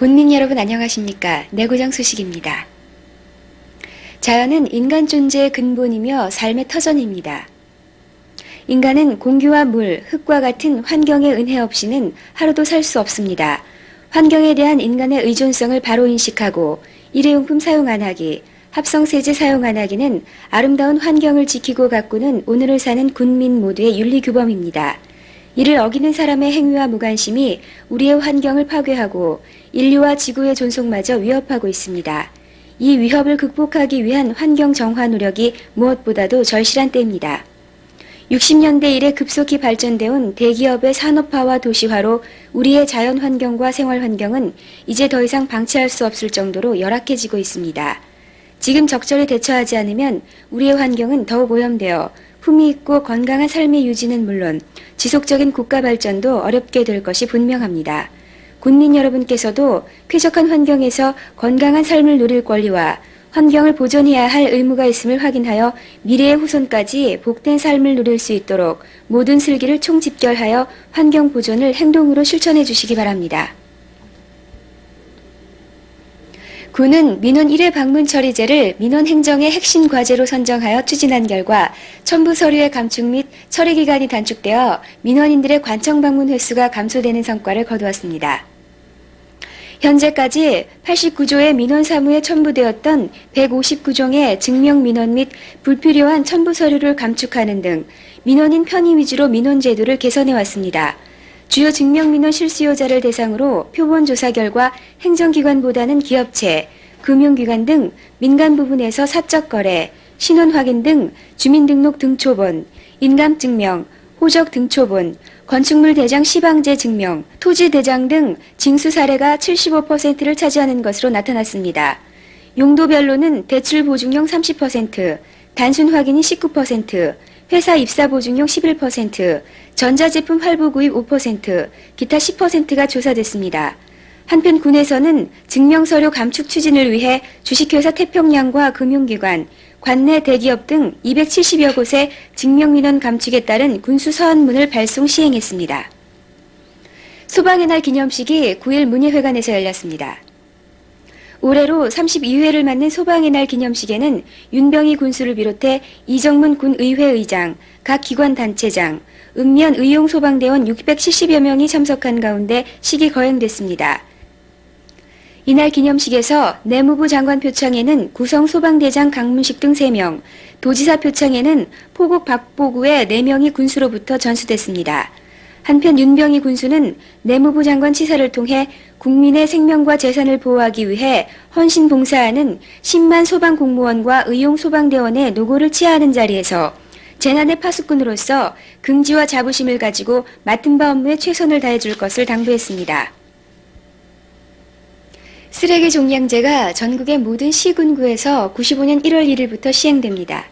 군민 여러분 안녕하십니까? 내고장 소식입니다. 자연은 인간 존재의 근본이며 삶의 터전입니다. 인간은 공기와 물, 흙과 같은 환경의 은혜 없이는 하루도 살 수 없습니다. 환경에 대한 인간의 의존성을 바로 인식하고 일회용품 사용 안 하기, 합성세제 사용 안 하기는 아름다운 환경을 지키고 가꾸는 오늘을 사는 군민 모두의 윤리규범입니다. 이를 어기는 사람의 행위와 무관심이 우리의 환경을 파괴하고 인류와 지구의 존속마저 위협하고 있습니다. 이 위협을 극복하기 위한 환경 정화 노력이 무엇보다도 절실한 때입니다. 60년대 이래 급속히 발전돼 온 대기업의 산업화와 도시화로 우리의 자연 환경과 생활 환경은 이제 더 이상 방치할 수 없을 정도로 열악해지고 있습니다. 지금 적절히 대처하지 않으면 우리의 환경은 더욱 오염되어 품위 있고 건강한 삶의 유지는 물론 지속적인 국가 발전도 어렵게 될 것이 분명합니다. 군민 여러분께서도 쾌적한 환경에서 건강한 삶을 누릴 권리와 환경을 보존해야 할 의무가 있음을 확인하여 미래의 후손까지 복된 삶을 누릴 수 있도록 모든 슬기를 총집결하여 환경 보존을 행동으로 실천해 주시기 바랍니다. 군은 민원 1회 방문 처리제를 민원 행정의 핵심 과제로 선정하여 추진한 결과 첨부 서류의 감축 및 처리 기간이 단축되어 민원인들의 관청 방문 횟수가 감소되는 성과를 거두었습니다. 현재까지 89조의 민원 사무에 첨부되었던 159종의 증명 민원 및 불필요한 첨부 서류를 감축하는 등 민원인 편의 위주로 민원 제도를 개선해 왔습니다. 주요 증명민원 실수요자를 대상으로 표본 조사 결과 행정기관보다는 기업체, 금융기관 등 민간 부분에서 사적 거래, 신원 확인 등 주민등록 등초본, 인감증명, 호적 등초본, 건축물 대장 시방제 증명, 토지 대장 등 징수 사례가 75%를 차지하는 것으로 나타났습니다. 용도별로는 대출 보증용 30%, 단순 확인이 19%, 회사 입사 보증용 11%, 전자제품 활부 구입 5%, 기타 10%가 조사됐습니다. 한편 군에서는 증명서류 감축 추진을 위해 주식회사 태평양과 금융기관, 관내 대기업 등 270여 곳에 증명민원 감축에 따른 군수 서한문을 발송 시행했습니다. 소방의 날 기념식이 9일 문예회관에서 열렸습니다. 올해로 32회를 맞는 소방의 날 기념식에는 윤병희 군수를 비롯해 이정문 군의회 의장, 각 기관 단체장, 읍면 의용소방대원 670여 명이 참석한 가운데 식이 거행됐습니다. 이날 기념식에서 내무부 장관 표창에는 구성소방대장 강문식 등 3명, 도지사 표창에는 포국 박보구의 4명이 군수로부터 전수됐습니다. 한편 윤병희 군수는 내무부 장관 치사를 통해 국민의 생명과 재산을 보호하기 위해 헌신 봉사하는 10만 소방공무원과 의용소방대원의 노고를 치하하는 자리에서 재난의 파수꾼으로서 긍지와 자부심을 가지고 맡은 바 업무에 최선을 다해줄 것을 당부했습니다. 쓰레기 종량제가 전국의 모든 시군구에서 95년 1월 1일부터 시행됩니다.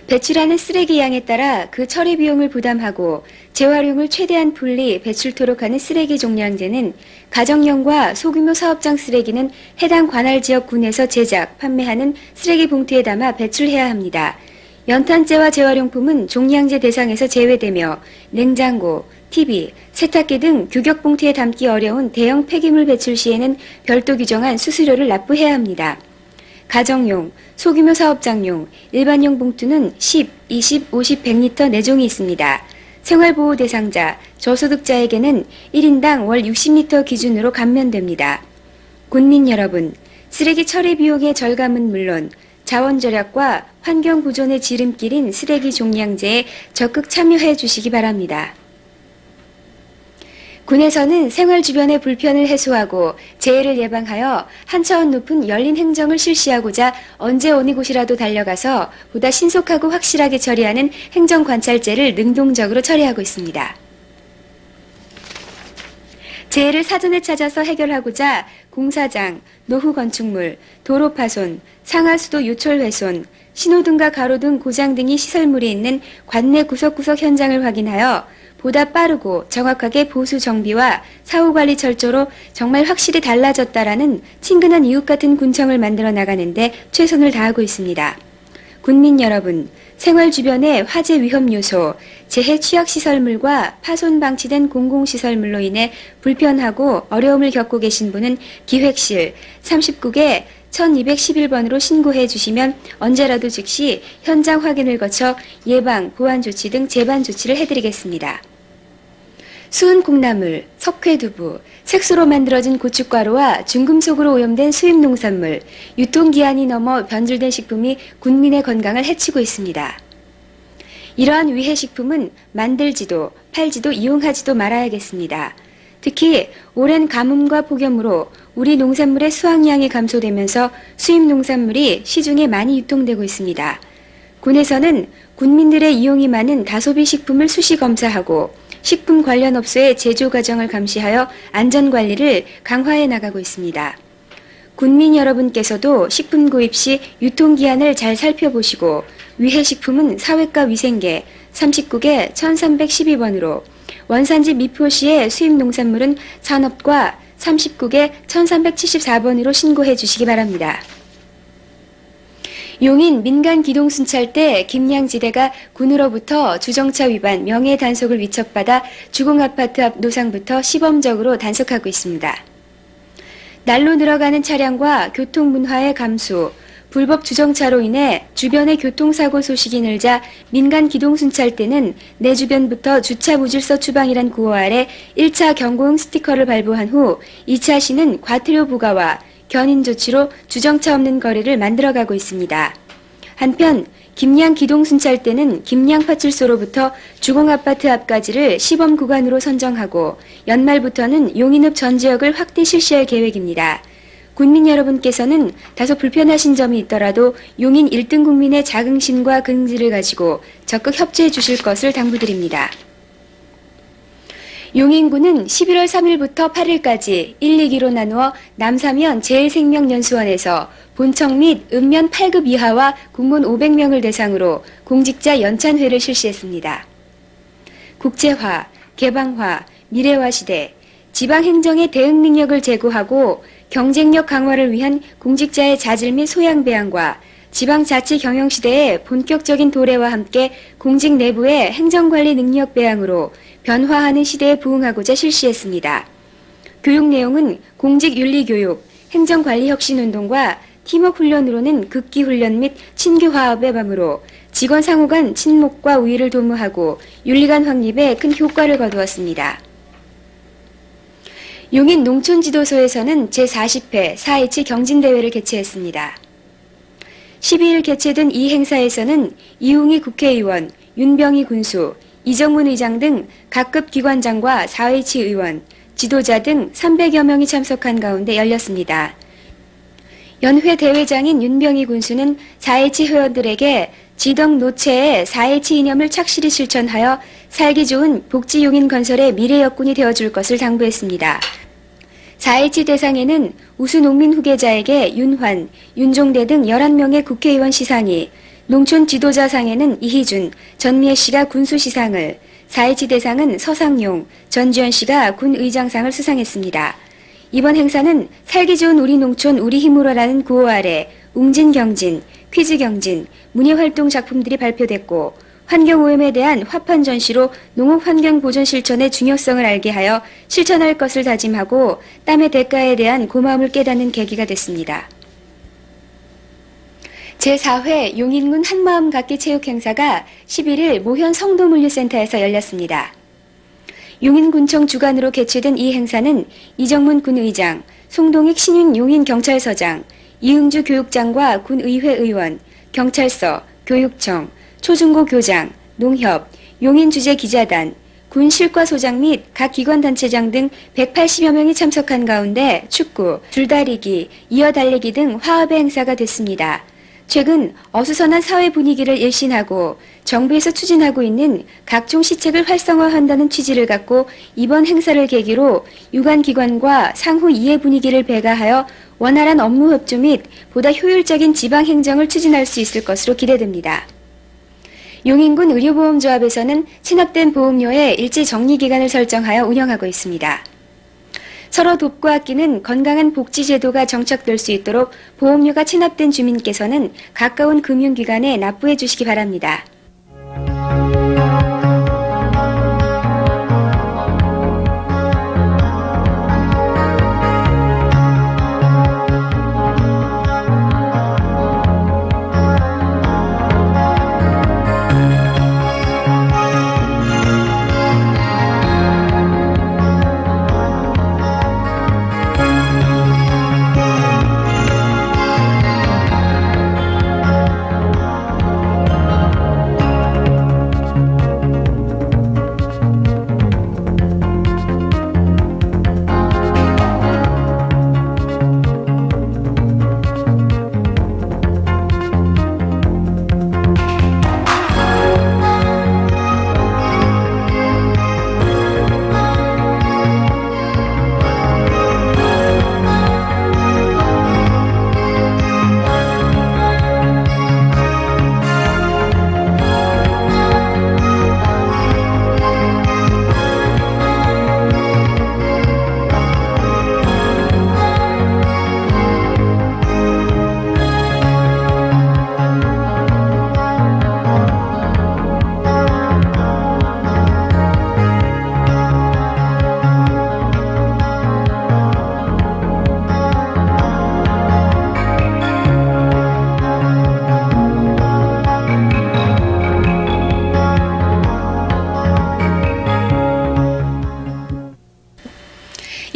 배출하는 쓰레기 양에 따라 그 처리 비용을 부담하고 재활용을 최대한 분리 배출토록 하는 쓰레기 종량제는 가정용과 소규모 사업장 쓰레기는 해당 관할 지역 군에서 제작, 판매하는 쓰레기 봉투에 담아 배출해야 합니다. 연탄재와 재활용품은 종량제 대상에서 제외되며 냉장고, TV, 세탁기 등 규격 봉투에 담기 어려운 대형 폐기물 배출 시에는 별도 규정한 수수료를 납부해야 합니다. 가정용, 소규모 사업장용, 일반용 봉투는 10, 20, 50, 100리터 4종이 있습니다. 생활보호 대상자, 저소득자에게는 1인당 월 60리터 기준으로 감면됩니다. 군민 여러분, 쓰레기 처리 비용의 절감은 물론 자원 절약과 환경 보존의 지름길인 쓰레기 종량제에 적극 참여해 주시기 바랍니다. 군에서는 생활 주변의 불편을 해소하고 재해를 예방하여 한 차원 높은 열린 행정을 실시하고자 언제 어느 곳이라도 달려가서 보다 신속하고 확실하게 처리하는 행정관찰제를 능동적으로 처리하고 있습니다. 재해를 사전에 찾아서 해결하고자 공사장, 노후 건축물, 도로 파손, 상하수도 요철 훼손, 신호등과 가로등 고장 등이 시설물이 있는 관내 구석구석 현장을 확인하여 보다 빠르고 정확하게 보수 정비와 사후관리 철저로 정말 확실히 달라졌다라는 친근한 이웃 같은 군청을 만들어 나가는데 최선을 다하고 있습니다. 군민 여러분, 생활 주변의 화재 위험 요소, 재해 취약 시설물과 파손 방치된 공공시설물로 인해 불편하고 어려움을 겪고 계신 분은 기획실 39개 1211번으로 신고해 주시면 언제라도 즉시 현장 확인을 거쳐 예방, 보안 조치 등 재반 조치를 해드리겠습니다. 수은 콩나물, 석회두부, 색소로 만들어진 고춧가루와 중금속으로 오염된 수입 농산물, 유통기한이 넘어 변질된 식품이 국민의 건강을 해치고 있습니다. 이러한 위해식품은 만들지도 팔지도 이용하지도 말아야겠습니다. 특히 오랜 가뭄과 폭염으로 우리 농산물의 수확량이 감소되면서 수입 농산물이 시중에 많이 유통되고 있습니다. 군에서는 군민들의 이용이 많은 다소비 식품을 수시 검사하고 식품 관련 업소의 제조 과정을 감시하여 안전관리를 강화해 나가고 있습니다. 군민 여러분께서도 식품 구입 시 유통기한을 잘 살펴보시고 위해식품은 사회과 위생계 39개 1312번으로 원산지 미표시의 수입 농산물은 산업과 39개 1374번으로 신고해 주시기 바랍니다. 용인 민간기동순찰대 김양지대가 군으로부터 주정차 위반 명예단속을 위촉받아 주공아파트 앞 노상부터 시범적으로 단속하고 있습니다. 날로 늘어가는 차량과 교통문화의 감소, 불법 주정차로 인해 주변의 교통사고 소식이 늘자 민간기동순찰대는 내 주변부터 주차 무질서 추방이란 구호 아래 1차 경고응 스티커를 발부한 후 2차 시는 과태료 부과와 견인 조치로 주정차 없는 거리를 만들어가고 있습니다. 한편 김양기동순찰대는 김양파출소로부터 주공아파트 앞까지를 시범 구간으로 선정하고 연말부터는 용인읍 전 지역을 확대 실시할 계획입니다. 군민 여러분께서는 다소 불편하신 점이 있더라도 용인 1등 국민의 자긍심과 긍지를 가지고 적극 협조해 주실 것을 당부드립니다. 용인군은 11월 3일부터 8일까지 1, 2기로 나누어 남사면 제일생명연수원에서 본청 및 읍면 8급 이하와 공무원 500명을 대상으로 공직자 연찬회를 실시했습니다. 국제화, 개방화, 미래화 시대, 지방행정의 대응 능력을 제고하고 경쟁력 강화를 위한 공직자의 자질 및 소양 배양과 지방자치 경영 시대의 본격적인 도래와 함께 공직 내부의 행정관리 능력 배양으로 변화하는 시대에 부응하고자 실시했습니다. 교육 내용은 공직윤리교육, 행정관리혁신운동과 팀워크 훈련으로는 극기훈련 및 친교화합의 밤으로 직원 상호 간 친목과 우위를 도모하고 윤리 간 확립에 큰 효과를 거두었습니다. 용인 농촌지도소에서는 제40회 4.27 경진대회를 개최했습니다. 12일 개최된 이 행사에서는 이웅희 국회의원, 윤병희 군수, 이정문 의장 등 각급 기관장과 4.27 의원, 지도자 등 300여 명이 참석한 가운데 열렸습니다. 연회 대회장인 윤병희 군수는 4.27 회원들에게 지덕 노체의 4.27 이념을 착실히 실천하여 살기 좋은 복지용인 건설의 미래 여군이 되어줄 것을 당부했습니다. 4.27 대상에는 우수 농민 후계자에게 윤환, 윤종대 등 11명의 국회의원 시상이, 농촌 지도자상에는 이희준, 전미애 씨가 군수 시상을, 4.27 대상은 서상용, 전주현 씨가 군 의장상을 수상했습니다. 이번 행사는 살기 좋은 우리 농촌 우리 힘으로라는 구호 아래 웅진경진, 퀴즈경진, 문예활동 작품들이 발표됐고 환경오염에 대한 화판 전시로 농업환경 보존 실천의 중요성을 알게 하여 실천할 것을 다짐하고 땀의 대가에 대한 고마움을 깨닫는 계기가 됐습니다. 제4회 용인군 한마음 갖기 체육 행사가 11일 모현 성도물류센터에서 열렸습니다. 용인군청 주관으로 개최된 이 행사는 이정문 군의장, 송동익 신윤 용인경찰서장, 이응주 교육장과 군의회 의원, 경찰서, 교육청, 초중고 교장, 농협, 용인주재기자단, 군 실과소장 및 각 기관단체장 등 180여 명이 참석한 가운데 축구, 줄다리기, 이어달리기 등 화합의 행사가 됐습니다. 최근 어수선한 사회 분위기를 일신하고 정부에서 추진하고 있는 각종 시책을 활성화한다는 취지를 갖고 이번 행사를 계기로 유관기관과 상호 이해 분위기를 배가하여 원활한 업무 협조 및 보다 효율적인 지방행정을 추진할 수 있을 것으로 기대됩니다. 용인군 의료보험조합에서는 체납된 보험료의 일제 정리기간을 설정하여 운영하고 있습니다. 서로 돕고 아끼는 건강한 복지제도가 정착될 수 있도록 보험료가 체납된 주민께서는 가까운 금융기관에 납부해 주시기 바랍니다.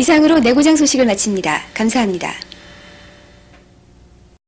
이상으로 내고장 소식을 마칩니다. 감사합니다.